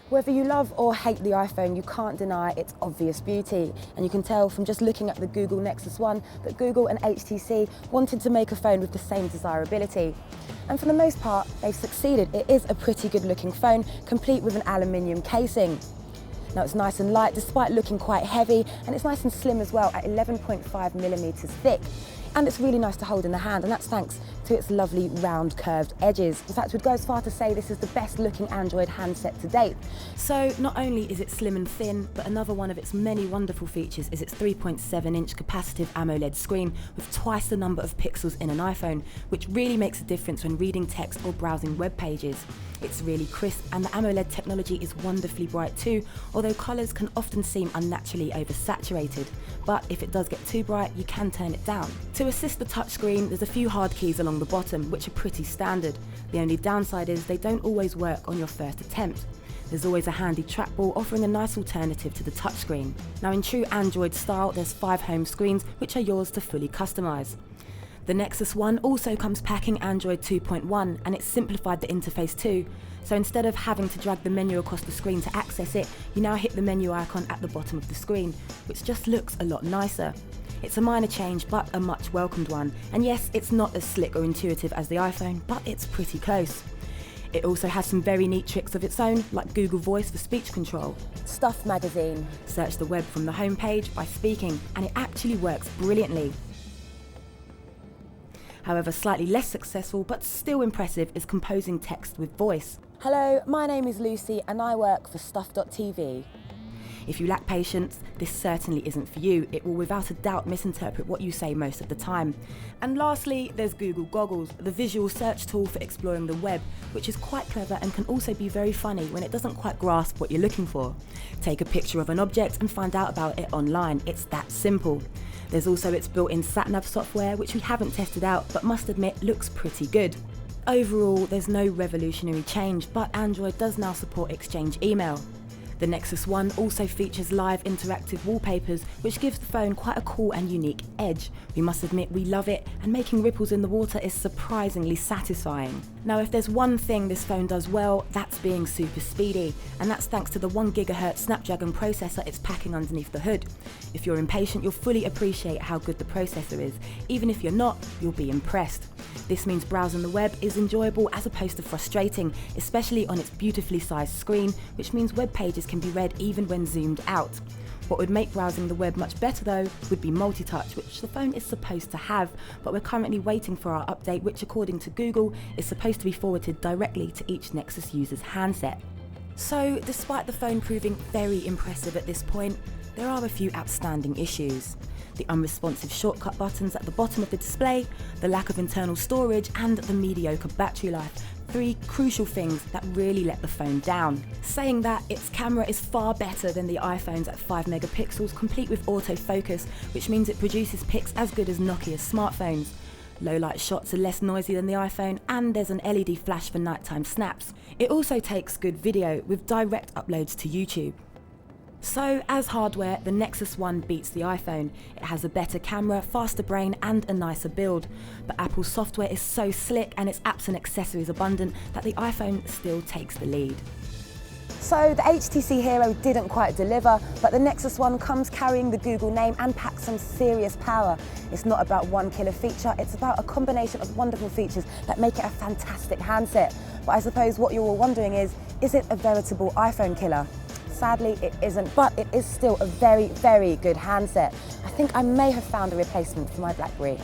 Whether you love or hate the iPhone, you can't deny its obvious beauty. And you can tell from just looking at the Google Nexus One that Google and HTC wanted to make a phone with the same desirability. And for the most part, they've succeeded. It is a pretty good looking phone, complete with an aluminium casing. Now it's nice and light despite looking quite heavy, and it's nice and slim as well at 11.5 millimeters thick. And it's really nice to hold in the hand, and that's thanks to its lovely round curved edges. In fact, we'd go as far to say this is the best looking Android handset to date. So not only is it slim and thin, but another one of its many wonderful features is its 3.7-inch capacitive AMOLED screen with twice the number of pixels in an iPhone, which really makes a difference when reading text or browsing web pages. It's really crisp, and the AMOLED technology is wonderfully bright too, although colours can often seem unnaturally oversaturated. But if it does get too bright, you can turn it down. To assist the touchscreen, there's a few hard keys along the bottom, which are pretty standard. The only downside is they don't always work on your first attempt. There's always a handy trackball offering a nice alternative to the touchscreen. Now in true Android style, there's 5 home screens which are yours to fully customise. The Nexus One also comes packing Android 2.1, and it's simplified the interface too. So instead of having to drag the menu across the screen to access it, you now hit the menu icon at the bottom of the screen, which just looks a lot nicer. It's a minor change, but a much welcomed one. And yes, it's not as slick or intuitive as the iPhone, but it's pretty close. It also has some very neat tricks of its own, like Google Voice for speech control. Stuff magazine. Search the web from the home page by speaking, and it actually works brilliantly. However, slightly less successful but still impressive is composing text with voice. Hello, my name is Lucy and I work for Stuff.tv. If you lack patience, this certainly isn't for you. It will without a doubt misinterpret what you say most of the time. And lastly, there's Google Goggles, the visual search tool for exploring the web, which is quite clever and can also be very funny when it doesn't quite grasp what you're looking for. Take a picture of an object and find out about it online. It's that simple. There's also its built-in sat-nav software, which we haven't tested out, but must admit looks pretty good. Overall, there's no revolutionary change, but Android does now support Exchange email. The Nexus One also features live interactive wallpapers, which gives the phone quite a cool and unique edge. We must admit we love it, and making ripples in the water is surprisingly satisfying. Now, if there's one thing this phone does well, that's being super speedy, and that's thanks to the 1 GHz Snapdragon processor it's packing underneath the hood. If you're impatient, you'll fully appreciate how good the processor is. Even if you're not, you'll be impressed. This means browsing the web is enjoyable as opposed to frustrating, especially on its beautifully sized screen, which means web pages can be read even when zoomed out. What would make browsing the web much better though would be multi-touch, which the phone is supposed to have, but we're currently waiting for our update, which according to Google is supposed to be forwarded directly to each Nexus user's handset. So despite the phone proving very impressive at this point, there are a few outstanding issues. The unresponsive shortcut buttons at the bottom of the display, the lack of internal storage, and the mediocre battery life. 3 crucial things that really let the phone down. Saying that, its camera is far better than the iPhone's at 5 megapixels, complete with autofocus, which means it produces pics as good as Nokia's smartphones. Low light shots are less noisy than the iPhone, and there's an LED flash for nighttime snaps. It also takes good video with direct uploads to YouTube. So, as hardware, the Nexus One beats the iPhone. It has a better camera, faster brain, and a nicer build. But Apple's software is so slick and its apps and accessories abundant that the iPhone still takes the lead. So the HTC Hero didn't quite deliver, but the Nexus One comes carrying the Google name and packs some serious power. It's not about one killer feature, it's about a combination of wonderful features that make it a fantastic handset. But I suppose what you're all wondering is it a veritable iPhone killer? Sadly, it isn't, but it is still a very, very good handset. I think I may have found a replacement for my BlackBerry.